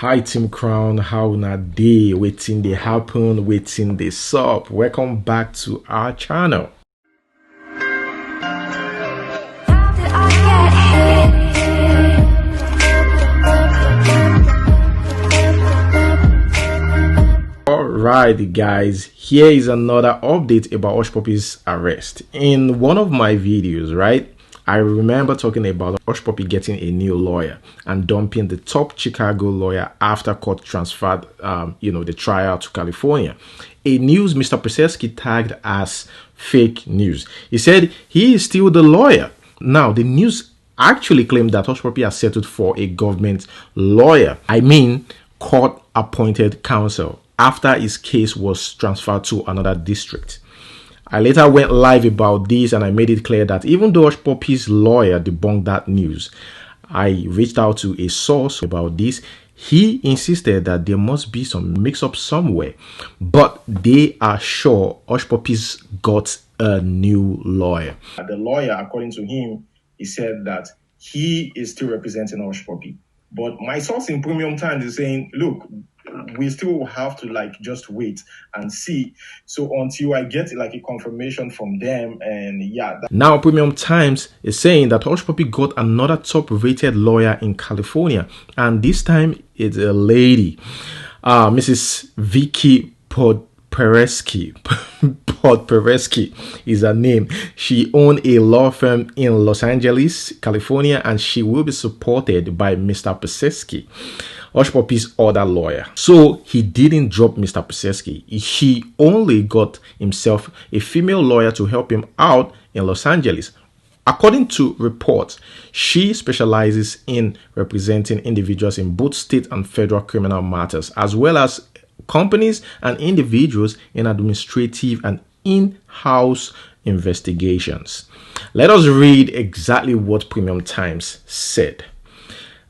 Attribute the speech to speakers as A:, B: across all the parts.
A: Hi Team Crown, how na day? Waiting they happen, waiting they sup. Welcome back to our channel. Alright guys, here is another update about Hushpuppi's arrest. In one of my videos, right, I remember talking about Hushpuppi getting a new lawyer and dumping the top Chicago lawyer after court transferred, the trial to California. A news Mr. Pseski tagged as fake news. He said he is still the lawyer. Now, the news actually claimed that Hushpuppi has settled for a government lawyer. I mean, court-appointed counsel after his case was transferred to another district. I later went live about this and I made it clear that even though Hushpuppi's lawyer debunked that news, I reached out to a source about this. He insisted that there must be some mix-up somewhere, but they are sure Hushpuppi's got a new lawyer. The lawyer, according to him, he said that he is still representing Hushpuppi. But my source in Premium Times is saying, look, we still have to just wait and see. So until I get a confirmation from them, and now Premium Times is saying that Hushpuppi got another top-rated lawyer in California, and this time it's a lady, Mrs. Vicky Podpereski. Podpereski is her name. She owns a law firm in Los Angeles, California, and she will be supported by Mr. Pseski, Hushpuppi's other lawyer. So he didn't drop Mr. Pseski. He only got himself a female lawyer to help him out in Los Angeles. According to reports, she specializes in representing individuals in both state and federal criminal matters, as well as companies and individuals in administrative and in-house investigations. Let us read exactly what Premium Times said.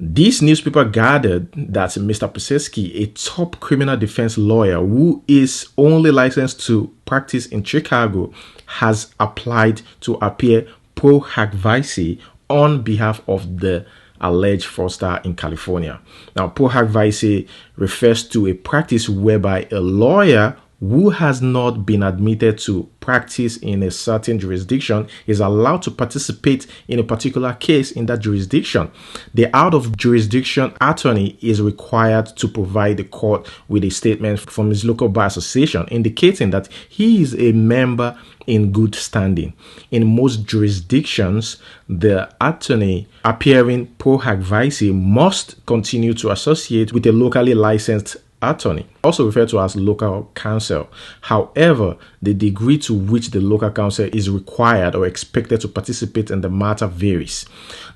A: This newspaper gathered that Mr. Pseski, a top criminal defense lawyer who is only licensed to practice in Chicago, has applied to appear pro hac vice on behalf of the alleged fraudster in California. Now, pro hac vice refers to a practice whereby a lawyer who has not been admitted to practice in a certain jurisdiction is allowed to participate in a particular case in that jurisdiction. The out-of-jurisdiction attorney is required to provide the court with a statement from his local bar association indicating that he is a member in good standing. In most jurisdictions, the attorney appearing pro hac vice must continue to associate with a locally licensed attorney, also referred to as local counsel. However, the degree to which the local counsel is required or expected to participate in the matter varies.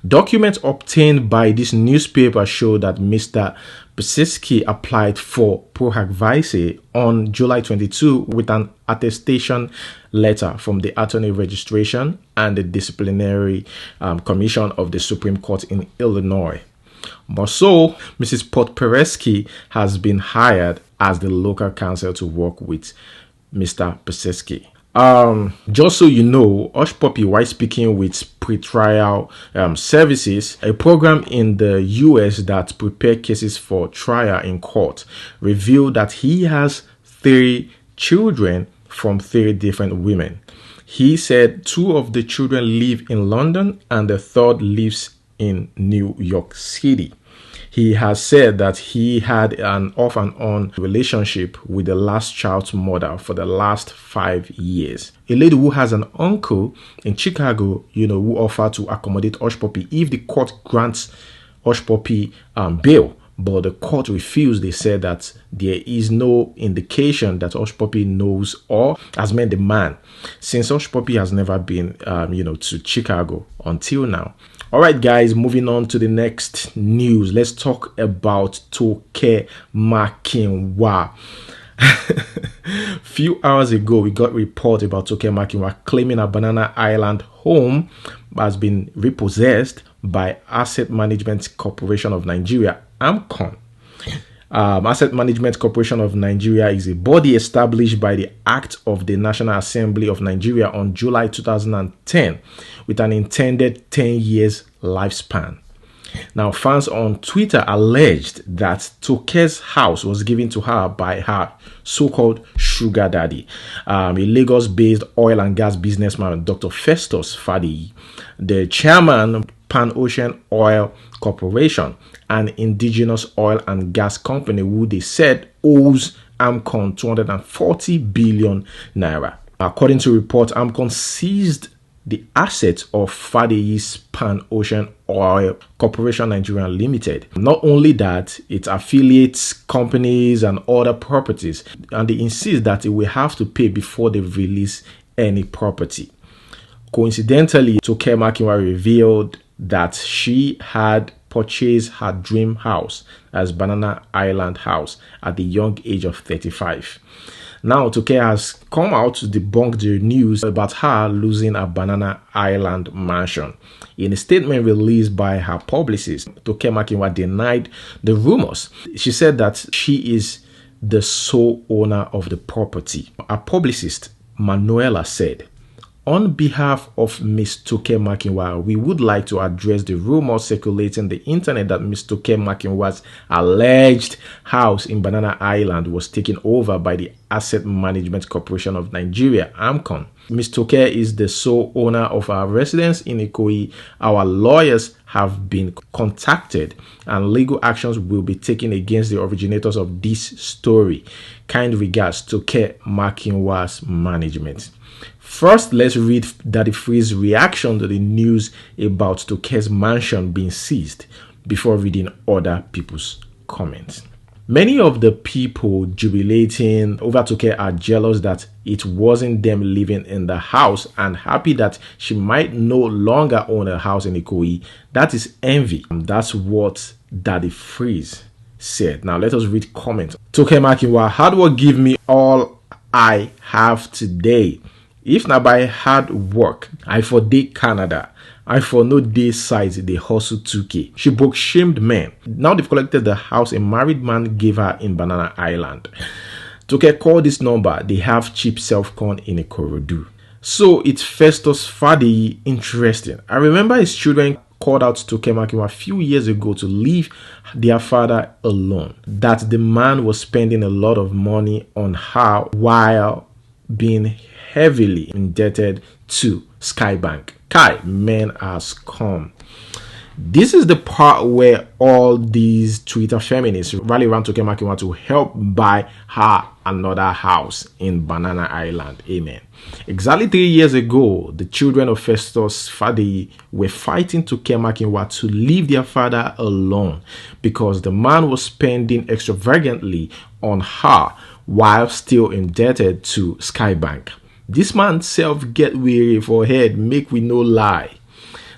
A: Documents obtained by this newspaper show that Mr. Pseski applied for pro hac vice on July 22 with an attestation letter from the Attorney Registration and the Disciplinary Commission of the Supreme Court in Illinois. But so, Mrs. Podpereski has been hired as the local counsel to work with Mr. Pseski. Just so you know, Hushpuppi, while speaking with pretrial services, a program in the US that prepare cases for trial in court, revealed that he has 3 children from 3 different women. He said 2 of the children live in London and the 3rd lives in New York City. He has said that he had an off and on relationship with the last child's mother for the last 5 years. A lady who has an uncle in Chicago, who offered to accommodate Hushpuppi if the court grants Hushpuppi bail. But the court refused. They said that there is no indication that Hushpuppi knows or has met the man, since Hushpuppi has never been, to Chicago until now. All right, guys, moving on to the next news. Let's talk about Toke Makinwa. Few hours ago, we got report about Toke Makinwa claiming a Banana Island home has been repossessed by Asset Management Corporation of Nigeria, AMCON. Asset Management Corporation of Nigeria is a body established by the Act of the National Assembly of Nigeria on July 2010 with an intended 10 years lifespan. Now, fans on Twitter alleged that Toke's house was given to her by her so-called sugar daddy, a Lagos-based oil and gas businessman, Dr. Festus Fadi, the chairman, Pan Ocean Oil Corporation, an indigenous oil and gas company who they said owes Amcon 240 billion naira. According to report, Amcon seized the assets of Fadi's Pan Ocean Oil Corporation Nigeria Limited. Not only that, it affiliates companies and other properties, and they insist that it will have to pay before they release any property. Coincidentally, Toke Makinwa revealed that she had purchased her dream house as Banana Island House at the young age of 35. Now, Toke has come out to debunk the news about her losing a Banana Island mansion. In a statement released by her publicist, Toke Makinwa denied the rumors. She said that she is the sole owner of the property. Her publicist, Manuela, said, "On behalf of Ms. Toke Makinwa, we would like to address the rumors circulating the internet that Ms. Toke Makinwa's alleged house in Banana Island was taken over by the Asset Management Corporation of Nigeria, AMCON. Ms. Toke is the sole owner of our residence in Ikoyi. Our lawyers have been contacted and legal actions will be taken against the originators of this story. Kind regards, Toke Makinwa's management." First, let's read Daddy Free's reaction to the news about Toke's mansion being seized before reading other people's comments. Many of the people jubilating over Toke are jealous that it wasn't them living in the house and happy that she might no longer own a house in Ikoyi. That is envy. That's what Daddy Freeze said. Now let us read comments. Toke Makinwa, hard work give me all I have today. If not by hard work, I for day Canada. I for no day size they hustle 2K. She broke shamed men. Now they've collected the house a married man gave her in Banana Island. Toke, call this number. They have cheap self-con in a Ikorodu. So it's Festus Fadi. Interesting. I remember his children called out Toke Makinwa a few years ago to leave their father alone. That the man was spending a lot of money on her while being heavily indebted to Skybank. Kai, men has come. This is the part where all these Twitter feminists rally around Toke Makinwa to help buy her another house in Banana Island. Amen. Exactly 3 years ago, the children of Festus Fadi were fighting Toke Makinwa to leave their father alone because the man was spending extravagantly on her while still indebted to Skybank. This man self get weary for head, make we no lie.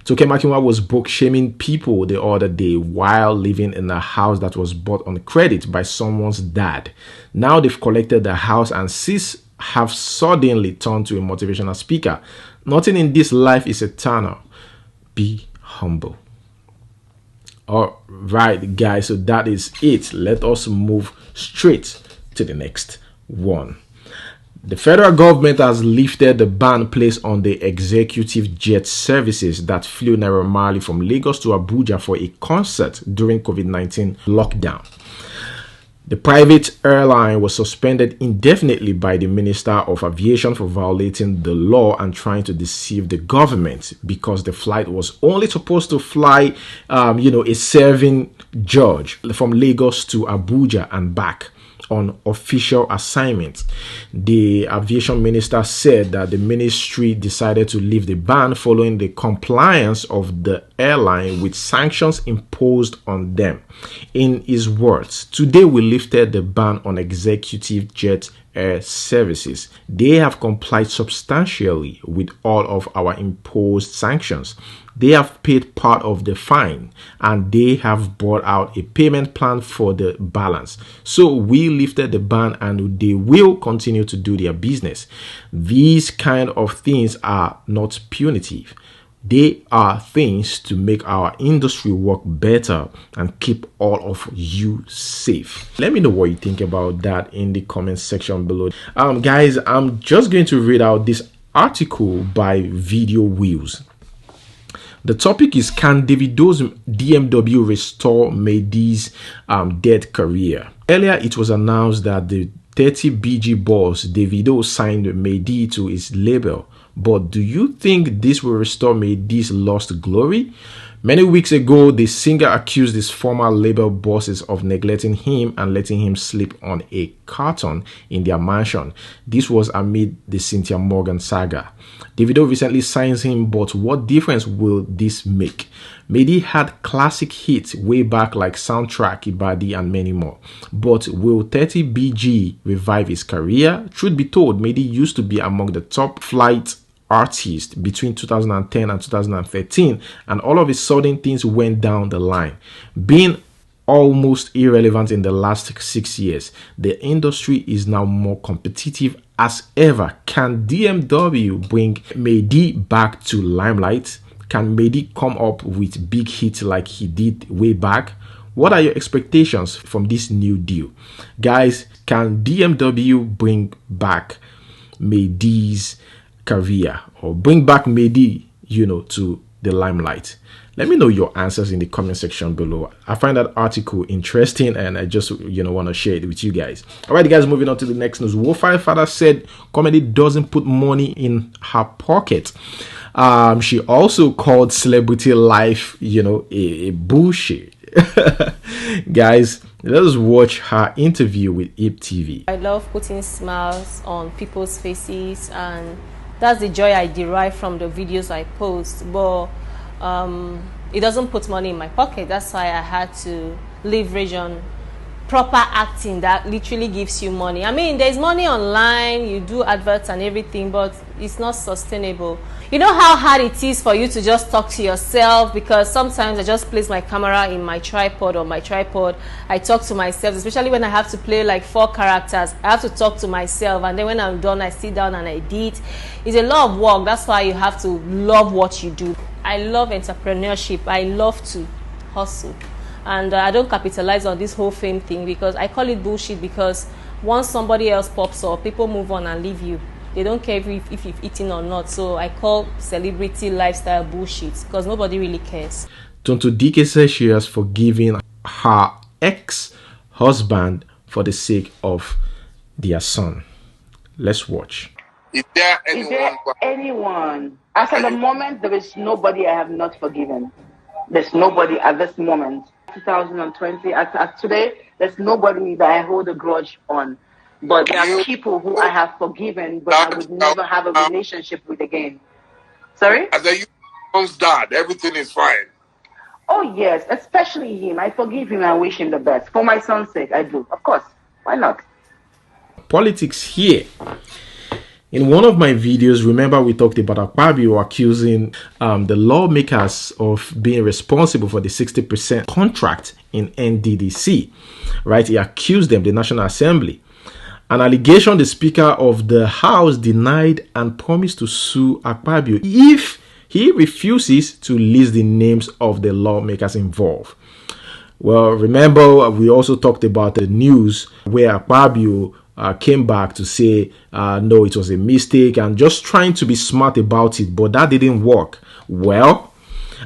A: Toke Makinwa was broke shaming people the other day while living in a house that was bought on credit by someone's dad. Now they've collected the house and sis have suddenly turned to a motivational speaker. Nothing in this life is eternal. Be humble. All right, guys, so that is it. Let us move straight to the next one. The federal government has lifted the ban placed on the executive jet services that flew Naira Marley from Lagos to Abuja for a concert during COVID-19 lockdown. The private airline was suspended indefinitely by the Minister of Aviation for violating the law and trying to deceive the government because the flight was only supposed to fly, a serving judge from Lagos to Abuja and back on official assignment. The aviation minister said that the ministry decided to lift the ban following the compliance of the airline with sanctions imposed on them. In his words, today we lifted the ban on executive jet air services. They have complied substantially with all of our imposed sanctions. They have paid part of the fine and they have brought out a payment plan for the balance. So we lifted the ban and they will continue to do their business. These kind of things are not punitive. They are things to make our industry work better and keep all of you safe. Let me know what you think about that in the comment section below. Guys, I'm just going to read out this article by Video Wheels. The topic is, can Davido's DMW restore Medi's dead career? Earlier, it was announced that the 30BG boss Davido signed Medi to his label. But do you think this will restore Medi's lost glory? Many weeks ago, the singer accused his former label bosses of neglecting him and letting him sleep on a carton in their mansion. This was amid the Cynthia Morgan saga. Davido recently signs him, but what difference will this make? Medi had classic hits way back like Soundtrack, Ibadi, and many more. But will 30BG revive his career? Truth be told, Medi used to be among the top flight artist between 2010 and 2013, and all of a sudden things went down the line, being almost irrelevant in the last 6 years. The industry is now more competitive as ever. Can DMW bring Medi back to limelight? Can Medi come up with big hits like he did way back? What are your expectations from this new deal? Guys, can DMW bring back Medi's career, or bring back Medi, to the limelight? Let me know your answers in the comment section below. I find that article interesting and I just want to share it with you guys. All right, guys, moving on to the next news. Wo5 father said comedy doesn't put money in her pocket. She also called celebrity life a bullshit. Guys, let us watch her interview with IP TV.
B: I love putting smiles on people's faces, and that's the joy I derive from the videos I post. But it doesn't put money in my pocket. That's why I had to leverage on proper acting that literally gives you money. I mean, there's money online, you do adverts and everything, but it's not sustainable. You know how hard it is for you to just talk to yourself, because sometimes I just place my camera in my tripod or my tripod. I talk to myself, especially when I have to play like 4 characters. I have to talk to myself, and then when I'm done, I sit down and I edit. It's a lot of work. That's why you have to love what you do. I love entrepreneurship. I love to hustle. And I don't capitalize on this whole fame thing, because I call it bullshit, because once somebody else pops up, people move on and leave you. They don't care if you've eaten or not. So I call celebrity lifestyle bullshit, because nobody really cares.
A: Tonto Dike says she has forgiven her ex-husband for the sake of their son. Let's watch.
C: Is there anyone? As at the moment, there is nobody I have not forgiven. There's nobody at this moment. 2020, as today, there's nobody that I hold a grudge on. But there are people who I have forgiven, but I would never have a relationship with again. Sorry?
D: As a you's dad, everything is fine.
C: Oh, yes, especially him. I forgive him and wish him the best. For my son's sake, I do. Of course. Why not?
A: Politics here. In one of my videos, remember we talked about Akpabio accusing the lawmakers of being responsible for the 60% contract in NDDC, right? He accused them, the National Assembly. An allegation the Speaker of the House denied and promised to sue Akpabio if he refuses to list the names of the lawmakers involved. Well, remember we also talked about the news where Akpabio came back to say no, it was a mistake, and just trying to be smart about it, but that didn't work. Well,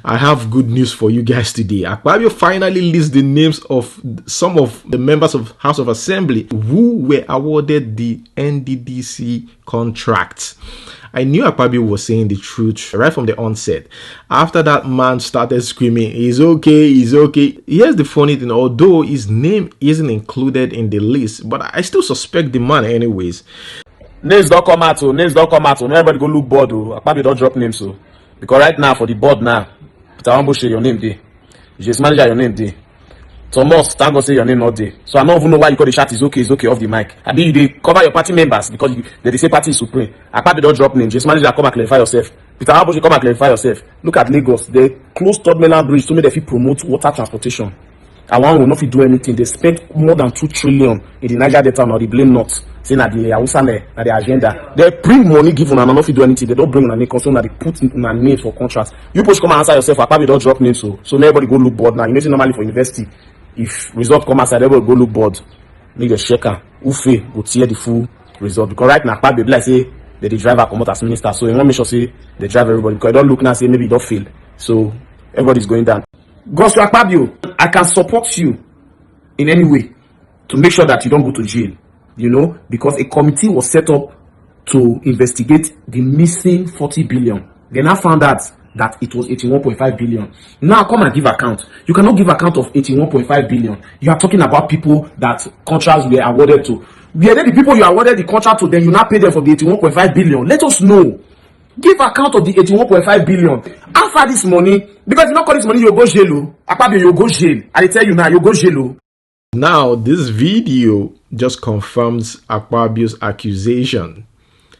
A: I have good news for you guys today. Akpabio finally lists the names of some of the members of House of Assembly who were awarded the NDDC contracts. I knew Akpabio was saying the truth right from the onset. After that man started screaming, "He's okay, he's okay." Here's the funny thing, although his name isn't included in the list, but I still suspect the man anyways.
E: Names don't come out, names don't come out. Everybody go look board. Akpabio don't drop names, so because right now for the board now, Peter Wambush, your name there. Just manager, your name there. Thomas, thank God say your name not there. So I don't even know why you call the chat is okay off the mic. I mean, they cover your party members because they say party is supreme. Akpabio don't drop names. Just manager, come and clarify yourself. Peter Wambush, come and clarify yourself. Look at Lagos. They closed Third Mainland Bridge to make them promote water transportation. And one will not do anything. They spent more than 2 trillion in the Niger Delta, or they blame not. Saying that the Awusane, that the agenda. They bring money given and not do anything. They don't bring money concern that they put in a name for contracts. You push come and answer yourself. Akpabio don't drop names, so everybody go look board now. You know, normally for university, if result come outside, everybody go look board. Make the checker. Ufe go tear the full result. Because right now, Akpabio like say that the driver come out as minister. So you want to make sure say they drive everybody. Because you don't look now say maybe you don't fail. So everybody's going down. Gospel Akpabio, I can support you in any way to make sure that you don't go to jail, you know, because a committee was set up to investigate the missing 40 billion. They now found out that it was 81.5 billion. Now come and give account. You cannot give account of 81.5 billion. You are talking about people that contracts were awarded to. Were they the people you awarded the contract to, then you now pay them for the 81.5 billion? Let us know. Give account of the 81.5 billion. After this money, because you not call this money, you go jail. Akpabio, you go jail. I tell you now, you go jail.
A: Now, this video just confirms Akpabio's accusation.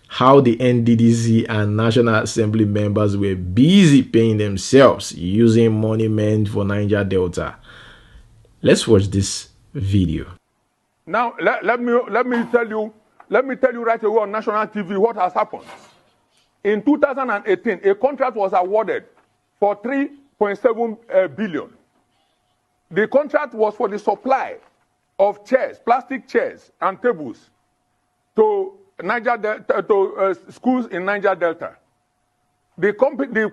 A: How the NDDC and National Assembly members were busy paying themselves using money meant for Niger Delta. Let's watch this video.
F: Now, let me tell you right away on national TV what has happened. In 2018, a contract was awarded for 3.7 billion. The contract was for the supply of chairs, plastic chairs and tables to schools in Niger Delta. The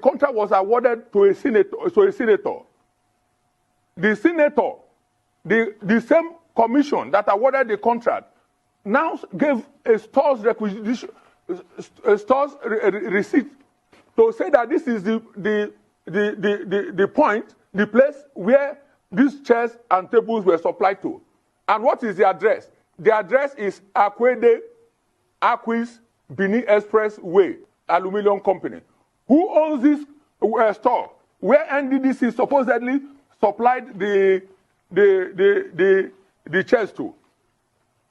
F: contract was awarded to a senator. The senator, the same commission that awarded the contract, now gave a store's requisition, a store's receipt to say that this is the point, the place where these chairs and tables were supplied to. And what is the address? The address is Akwede Aquis Benin Express Way Aluminium Company. Who owns this store where NDDC supposedly supplied the chairs to?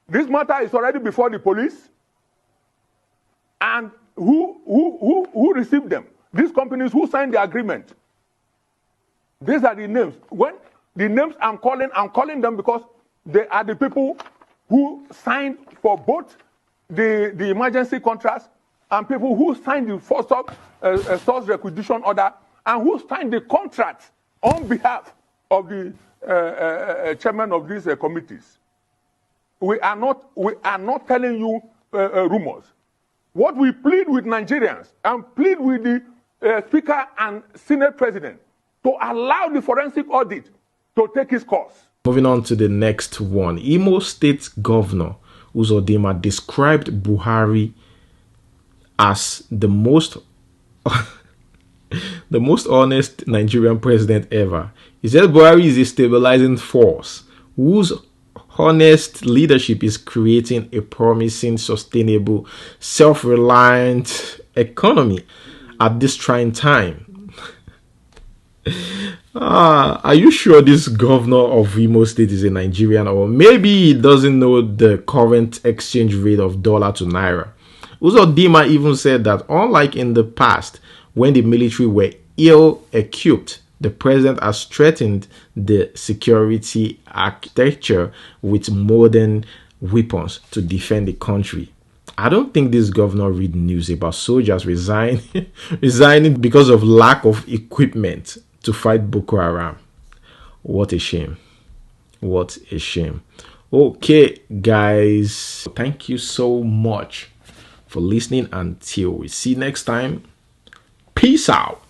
F: This matter is already before the police. And who received them? These companies who signed the agreement. These are the names. When the names I'm calling them because they are the people who signed for both the emergency contracts and people who signed the first source requisition order and who signed the contract on behalf of the chairman of these committees. We are not telling you rumors. What we plead with Nigerians and plead with the Speaker and Senate President to allow the forensic audit to take its course.
A: Moving on to the next one. Imo State Governor Uzodinma described Buhari as the most honest Nigerian president ever. He said Buhari is a stabilizing force whose honest leadership is creating a promising, sustainable, self-reliant economy at this trying time. Are you sure this governor of Imo State is a Nigerian, or maybe he doesn't know the current exchange rate of dollar to naira? Uzodinma even said that unlike in the past when the military were ill-equipped, the president has strengthened the security architecture with modern weapons to defend the country. I don't think this governor read news about soldiers resigning because of lack of equipment to fight Boko Haram. What a shame. What a shame. Okay, guys. Thank you so much for listening. Until we see next time. Peace out.